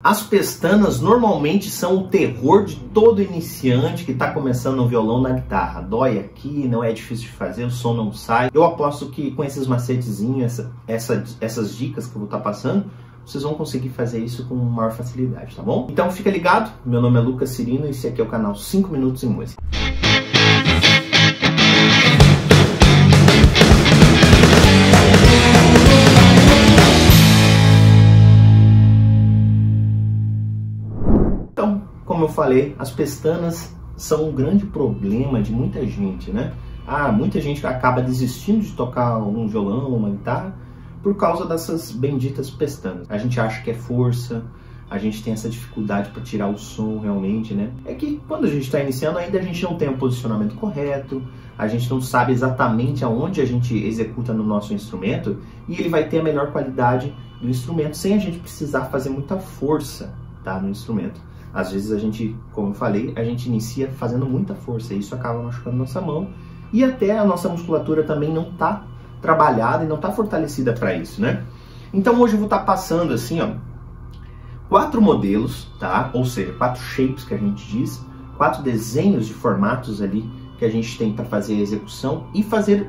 As pestanas normalmente são o terror de todo iniciante que está começando no violão, na guitarra. Dói aqui, não é difícil de fazer, o som não sai. Eu aposto que com esses macetezinhos, essas dicas que eu vou estar passando, vocês vão conseguir fazer isso com maior facilidade, tá bom? Então fica ligado, meu nome é Lucas Cirino e esse aqui é o canal 5 Minutos em Música. Então, como eu falei, as pestanas são um grande problema de muita gente, né? Muita gente acaba desistindo de tocar um violão, uma guitarra, por causa dessas benditas pestanas. A gente acha que é força, a gente tem essa dificuldade para tirar o som realmente, né? É que quando a gente está iniciando ainda a gente não tem um posicionamento correto, a gente não sabe exatamente aonde a gente executa no nosso instrumento e ele vai ter a melhor qualidade do instrumento sem a gente precisar fazer muita força, tá, no instrumento. Às vezes a gente, como eu falei, a gente inicia fazendo muita força e isso acaba machucando nossa mão e até a nossa musculatura também não está trabalhada e não está fortalecida para isso, né? Então hoje eu vou estar passando assim, ó, 4 modelos, tá? Ou seja, 4 shapes que a gente diz, 4 desenhos de formatos ali que a gente tem para fazer a execução e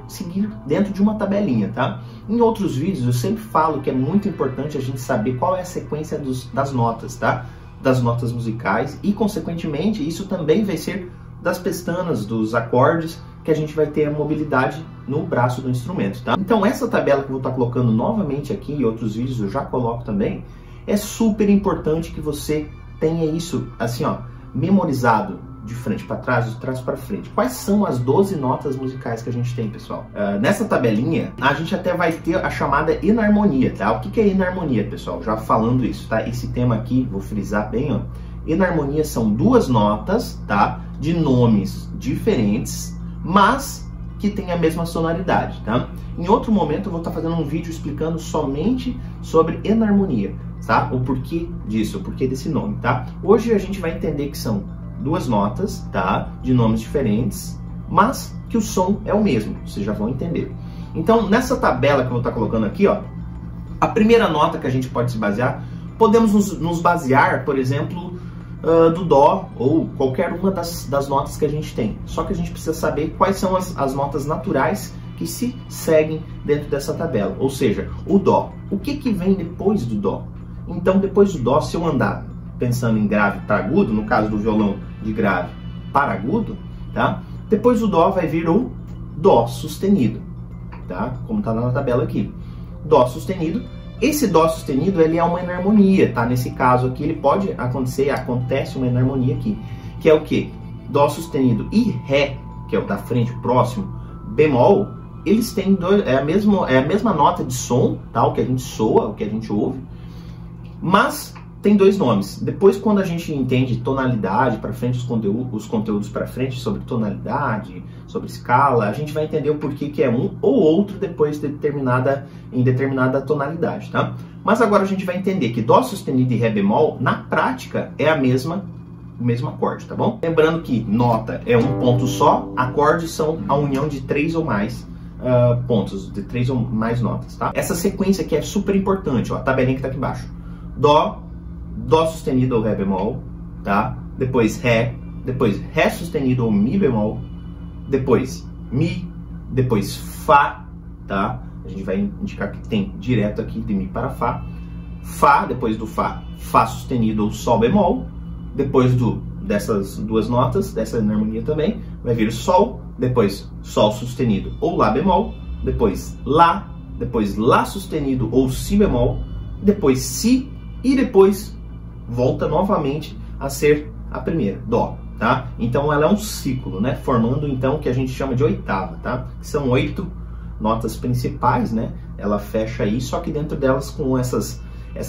seguir dentro de uma tabelinha, tá? Em outros vídeos eu sempre falo que é muito importante a gente saber qual é a sequência das notas, tá? Das notas musicais e, consequentemente, isso também vai ser das pestanas, dos acordes, que a gente vai ter a mobilidade no braço do instrumento, tá? Então essa tabela que eu vou estar colocando novamente aqui, em outros vídeos eu já coloco também, é super importante que você tenha isso, assim, ó, memorizado de frente para trás, de trás para frente. Quais são as 12 notas musicais que a gente tem, pessoal? Nessa tabelinha, a gente até vai ter a chamada enarmonia, tá? O que é enarmonia, pessoal? Já falando isso, tá? Esse tema aqui, vou frisar bem, ó. Enarmonia são 2 notas, tá? De nomes diferentes, mas que tem a mesma sonoridade, tá? Em outro momento eu vou estar fazendo um vídeo explicando somente sobre enarmonia, tá? O porquê disso, o porquê desse nome, tá? Hoje a gente vai entender que são 2 notas, tá? De nomes diferentes, mas que o som é o mesmo, vocês já vão entender. Então, nessa tabela que eu vou estar colocando aqui, ó, a primeira nota que a gente pode se basear, podemos nos basear, por exemplo, do Dó ou qualquer uma das notas que a gente tem. Só que a gente precisa saber quais são as notas naturais que se seguem dentro dessa tabela. Ou seja, o Dó. O que vem depois do Dó? Então, depois do Dó, se eu andar pensando em grave para agudo, no caso do violão de grave para agudo, tá? Depois do Dó vai vir o Dó sustenido, tá? Como está na tabela aqui. Dó sustenido. Esse Dó sustenido, ele é uma enarmonia, tá? Nesse caso aqui, ele pode acontecer, acontece uma enarmonia aqui, que é o quê? Dó sustenido e Ré, que é o da frente, o próximo, bemol, eles têm é a mesma nota de som, tá? O que a gente soa, o que a gente ouve, mas tem 2 nomes. Depois, quando a gente entende tonalidade para frente, os conteúdos para frente sobre tonalidade, sobre escala, a gente vai entender o porquê que é um ou outro depois de em determinada tonalidade, tá? Mas agora a gente vai entender que Dó sustenido e Ré bemol, na prática, é o mesmo acorde, tá bom? Lembrando que nota é um ponto só, acordes são a união de 3 ou mais pontos, de 3 ou mais notas, tá? Essa sequência aqui é super importante, ó, a tabelinha que tá aqui embaixo. Dó sustenido ou Ré bemol, tá? Depois Ré sustenido ou Mi bemol, depois Mi, depois Fá, tá? A gente vai indicar que tem direto aqui de Mi para Fá, depois do Fá sustenido ou Sol bemol, depois dessas 2 notas, dessa enarmonia também, vai vir o Sol, depois Sol sustenido ou Lá bemol, depois Lá sustenido ou Si bemol, depois Si e depois volta novamente a ser a primeira, Dó, tá? Então ela é um ciclo, né? Formando então o que a gente chama de oitava, tá? Que são 8 notas principais, né? Ela fecha aí, só que dentro delas com essas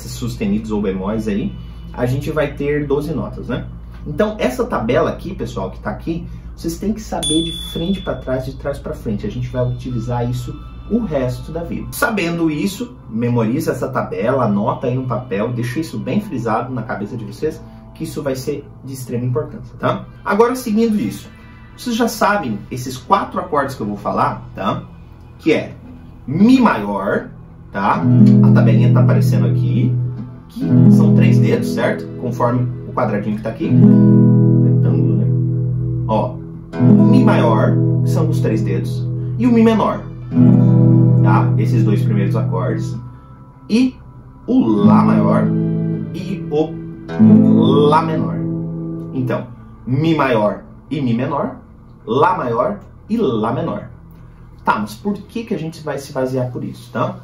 sustenidos ou bemóis aí, a gente vai ter 12 notas, né? Então essa tabela aqui, pessoal, que tá aqui, vocês têm que saber de frente para trás, de trás para frente. A gente vai utilizar isso o resto da vida. Sabendo isso, memoriza essa tabela, anota aí no papel, deixa isso bem frisado na cabeça de vocês, que isso vai ser de extrema importância, tá? Agora, seguindo isso, vocês já sabem esses 4 acordes que eu vou falar, tá? Que é Mi maior, tá? A tabelinha tá aparecendo aqui. que são 3 dedos, certo? Conforme o quadradinho que tá aqui. Retângulo, né? Ó, o Mi maior, que são os 3 dedos, e o Mi menor, tá? Esses 2 primeiros acordes. E o Lá maior e o Lá menor. Então, Mi maior e Mi menor, Lá maior e Lá menor. Tá, mas por que a gente vai se basear por isso, tá?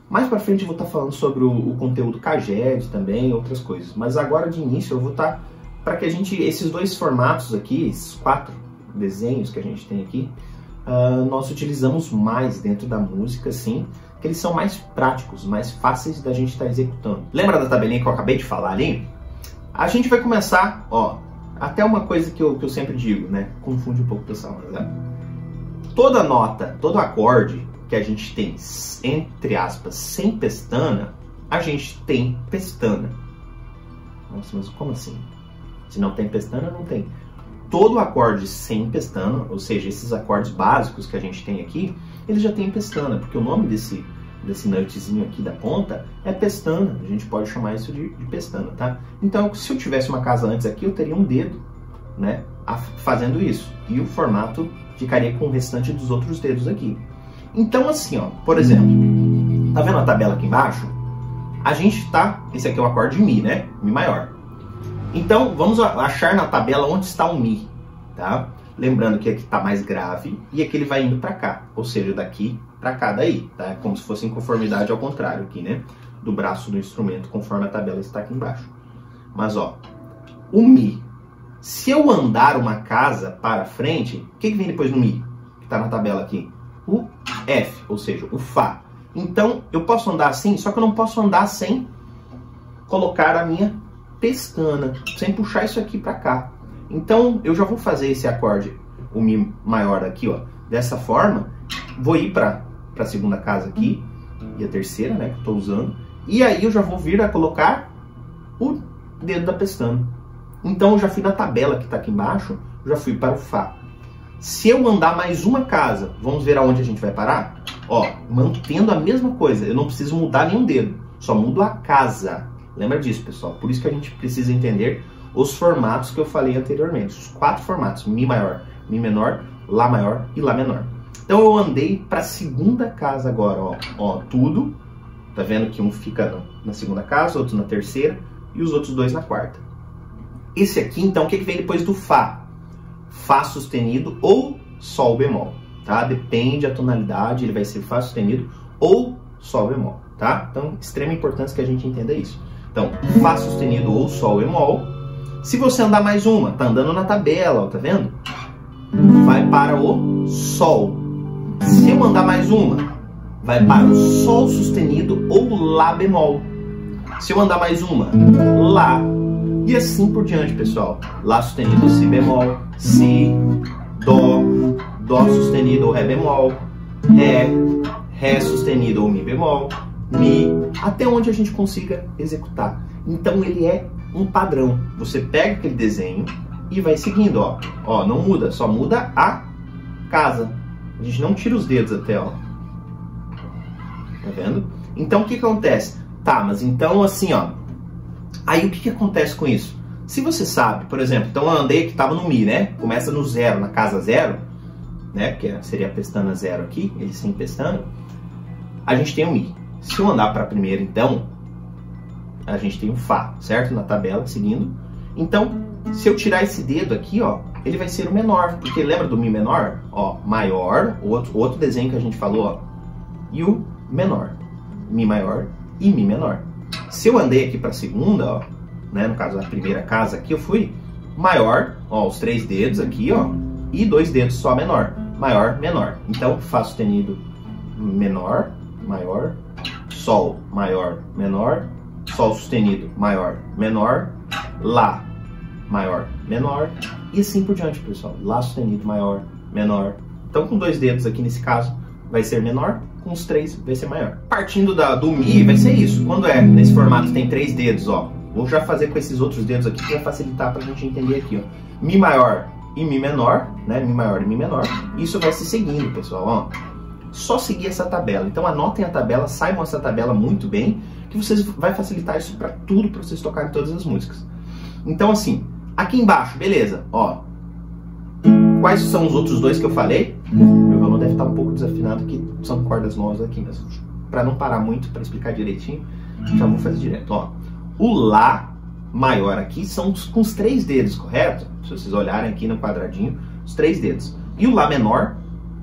Mais pra frente eu vou estar falando sobre o conteúdo Caged também, outras coisas. Mas agora de início eu vou estar, para que a gente, esses 2 formatos aqui, esses 4 desenhos que a gente tem aqui, nós utilizamos mais dentro da música, sim, que eles são mais práticos, mais fáceis da gente estar executando. Lembra da tabelinha que eu acabei de falar ali? A gente vai começar, ó, até uma coisa que eu sempre digo, né? Confunde um pouco o pessoal, né? Toda nota, todo acorde que a gente tem, entre aspas, sem pestana, a gente tem pestana. Nossa, mas como assim? Se não tem pestana, não tem. Todo acorde sem pestana, ou seja, esses acordes básicos que a gente tem aqui, eles já têm pestana, porque o nome desse nutzinho aqui da ponta é pestana. A gente pode chamar isso de pestana, tá? Então, se eu tivesse uma casa antes aqui, eu teria um dedo, né, fazendo isso. E o formato ficaria com o restante dos outros dedos aqui. Então, assim, ó, por exemplo, tá vendo a tabela aqui embaixo? A gente tá, esse aqui é o acorde Mi, né? Mi maior. Então, vamos achar na tabela onde está o Mi, tá? Lembrando que aqui tá mais grave e aqui ele vai indo para cá, ou seja, daqui para cá daí, tá? Como se fosse em conformidade ao contrário aqui, né? Do braço do instrumento, conforme a tabela está aqui embaixo. Mas, ó, o Mi, se eu andar uma casa para frente, o que vem depois do Mi? Que tá na tabela aqui. O F, ou seja, o Fá. Então, eu posso andar assim, só que eu não posso andar sem colocar a minha pestana, sem puxar isso aqui para cá. Então, eu já vou fazer esse acorde, o Mi maior aqui, ó, dessa forma. Vou ir para a segunda casa aqui, e a terceira, né, que eu estou usando. E aí eu já vou vir a colocar o dedo da pestana. Então, eu já fui na tabela que está aqui embaixo, já fui para o Fá. Se eu andar mais uma casa, vamos ver aonde a gente vai parar? Ó, mantendo a mesma coisa, eu não preciso mudar nenhum dedo, só mudo a casa. Lembra disso, pessoal? Por isso que a gente precisa entender os formatos que eu falei anteriormente. Os 4 formatos, Mi maior, Mi menor, Lá maior e Lá menor. Então eu andei para a segunda casa agora, ó. Ó, tudo. Tá vendo que um fica na segunda casa, outro na terceira e os outros 2 na quarta. Esse aqui, então, o que vem depois do Fá? Fá sustenido ou Sol bemol, tá? Depende da tonalidade, ele vai ser Fá sustenido ou Sol bemol, tá? Então, extrema importância que a gente entenda isso. Então, Fá sustenido ou Sol bemol. Se você andar mais uma, tá andando na tabela, ó, tá vendo? Vai para o Sol. Se eu andar mais uma, vai para o Sol sustenido ou Lá bemol. Se eu andar mais uma, Lá. E assim por diante, pessoal. Lá sustenido, Si bemol, Si, Dó, Dó sustenido ou Ré bemol, Ré sustenido ou Mi bemol, Mi, até onde a gente consiga executar. Então ele é um padrão. Você pega aquele desenho e vai seguindo, ó. Ó, não muda, só muda a casa. A gente não tira os dedos até, ó. Tá vendo? Então o que acontece? Tá, mas então assim, ó. Aí o que acontece com isso? Se você sabe, por exemplo, então eu andei aqui, estava no Mi, né? Começa no 0, na casa 0, né? Que seria a pestana 0 aqui, ele sem pestana. A gente tem o Mi. Se eu andar para a primeira, então, a gente tem o Fá, certo? Na tabela, seguindo. Então, se eu tirar esse dedo aqui, ó, ele vai ser o menor. Porque lembra do Mi menor? Ó, maior, outro desenho que a gente falou, ó. E o menor. Mi maior e Mi menor. Se eu andei aqui para a segunda, ó, né, no caso a primeira casa aqui, eu fui maior, ó, os 3 dedos aqui, ó, e 2 dedos só menor, maior, menor. Então, Fá sustenido menor, maior, Sol maior, menor, Sol sustenido maior, menor, Lá maior, menor, e assim por diante, pessoal. Lá sustenido maior, menor. Então, com 2 dedos aqui nesse caso, vai ser menor, com os 3 vai ser maior. Partindo do Mi, vai ser isso. Quando é nesse formato tem 3 dedos, ó. Vou já fazer com esses outros dedos aqui, que vai facilitar pra gente entender aqui, ó. Mi maior e Mi menor, né? Mi maior e Mi menor. Isso vai se seguindo, pessoal, ó. Só seguir essa tabela. Então anotem a tabela, saibam essa tabela muito bem, que vai facilitar isso para tudo, para vocês tocarem todas as músicas. Então assim, aqui embaixo, beleza, ó. Quais são os outros dois que eu falei? Meu violão deve estar um pouco desafinado, que são cordas novas aqui, mas para não parar muito, para explicar direitinho, já vou fazer direto, ó. O Lá maior aqui são com os 3 dedos, correto? Se vocês olharem aqui no quadradinho, os 3 dedos. E o Lá menor,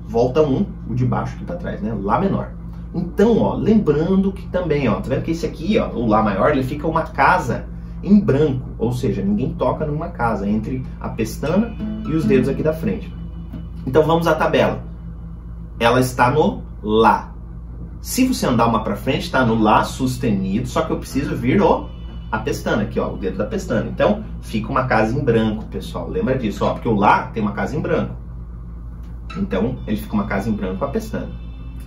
volta o de baixo aqui para trás, né? Lá menor. Então, ó, lembrando que também, ó, tá vendo que esse aqui, ó, o Lá maior, ele fica uma casa em branco, ou seja, ninguém toca numa casa, entre a pestana e os dedos aqui da frente. Então vamos à tabela. Ela está no Lá. Se você andar uma para frente, está no Lá sustenido, só que eu preciso vir a pestana aqui, ó, o dedo da pestana. Então fica uma casa em branco, pessoal. Lembra disso, ó, porque o Lá tem uma casa em branco. Então ele fica uma casa em branco a pestana,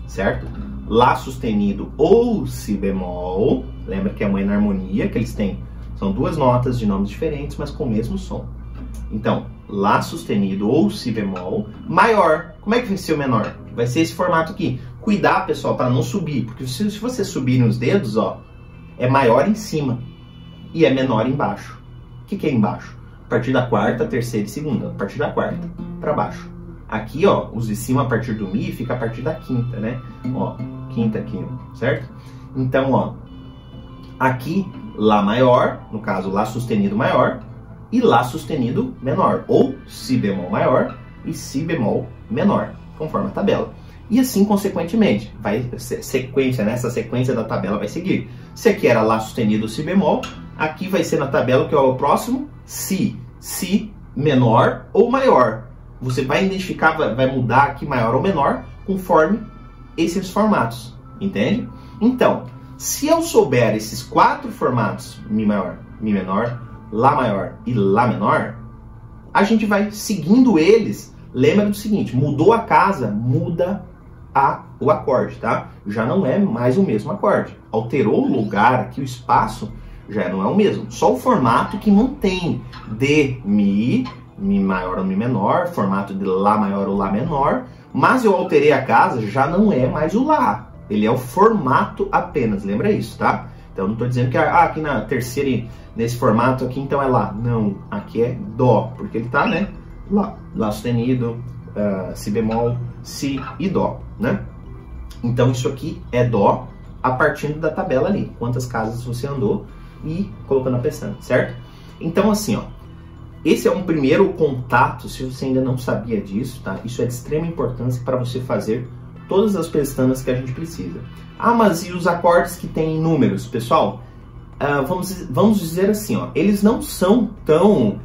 certo? Lá sustenido ou Si bemol. Lembra que é uma enarmonia que eles têm. São 2 notas de nomes diferentes, mas com o mesmo som. Então, Lá sustenido ou Si bemol maior. Como é que vai ser o menor? Vai ser esse formato aqui. Cuidar, pessoal, para não subir, porque se você subir nos dedos, ó, é maior em cima e é menor embaixo. O que é embaixo? A partir da quarta, terceira e segunda. A partir da quarta para baixo. Aqui, ó, os de cima a partir do Mi fica a partir da quinta, né? Ó, quinta aqui, certo? Então, ó, aqui Lá maior, no caso Lá sustenido maior, e Lá sustenido menor, ou Si bemol maior e Si bemol menor, conforme a tabela. E assim, consequentemente, vai sequência, nessa sequência da tabela vai seguir. Se aqui era Lá sustenido Si bemol, aqui vai ser na tabela que é o próximo Si, Si menor ou maior. Você vai identificar, vai mudar aqui maior ou menor, conforme esses formatos, entende? Então, se eu souber esses 4 formatos, Mi maior, Mi menor, Lá maior e Lá menor, a gente vai seguindo eles. Lembra do seguinte, mudou a casa, muda o acorde, tá? Já não é mais o mesmo acorde. Alterou o lugar aqui, o espaço, já não é o mesmo. Só o formato que mantém de Mi, Mi maior ou Mi menor, formato de Lá maior ou Lá menor, mas eu alterei a casa, já não é mais o Lá. Ele é o formato apenas, lembra isso, tá? Então eu não estou dizendo que aqui na terceira, nesse formato aqui, então é Lá. Não, aqui é Dó, porque ele está, né? Lá sustenido, Si bemol, Si e Dó, né? Então isso aqui é Dó a partir da tabela ali, quantas casas você andou e colocando a pestana, certo? Então assim, ó, esse é um primeiro contato, se você ainda não sabia disso, tá? Isso é de extrema importância para você fazer todas as pestanas que a gente precisa. Ah, mas e os acordes que têm números? Pessoal, vamos dizer assim, ó, eles não são tão,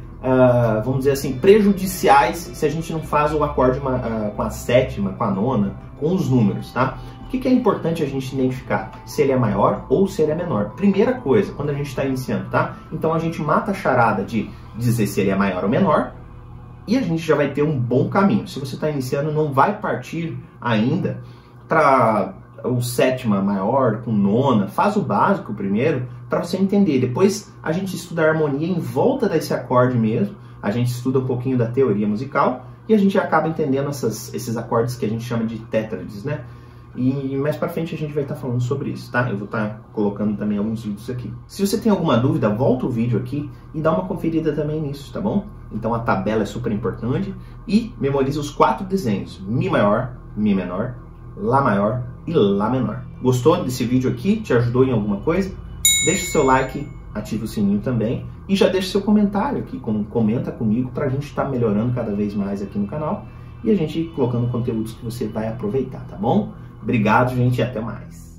vamos dizer assim, prejudiciais se a gente não faz o acorde com a sétima, com a nona, com os números, tá? O que é importante a gente identificar? Se ele é maior ou se ele é menor. Primeira coisa, quando a gente está iniciando, tá? Então a gente mata a charada de dizer se ele é maior ou menor, e a gente já vai ter um bom caminho. Se você está iniciando, não vai partir ainda para o sétima maior com nona. Faz o básico primeiro para você entender. Depois a gente estuda a harmonia em volta desse acorde mesmo. A gente estuda um pouquinho da teoria musical e a gente acaba entendendo esses acordes que a gente chama de tétrades, né? E mais pra frente a gente vai estar falando sobre isso, tá? Eu vou estar colocando também alguns vídeos aqui. Se você tem alguma dúvida, volta o vídeo aqui e dá uma conferida também nisso, tá bom? Então a tabela é super importante e memoriza os 4 desenhos. Mi maior, Mi menor, Lá maior e Lá menor. Gostou desse vídeo aqui? Te ajudou em alguma coisa? Deixa o seu like, ative o sininho também e já deixa seu comentário aqui, comenta comigo pra gente estar melhorando cada vez mais aqui no canal e a gente colocando conteúdos que você vai aproveitar, tá bom? Obrigado, gente, e até mais.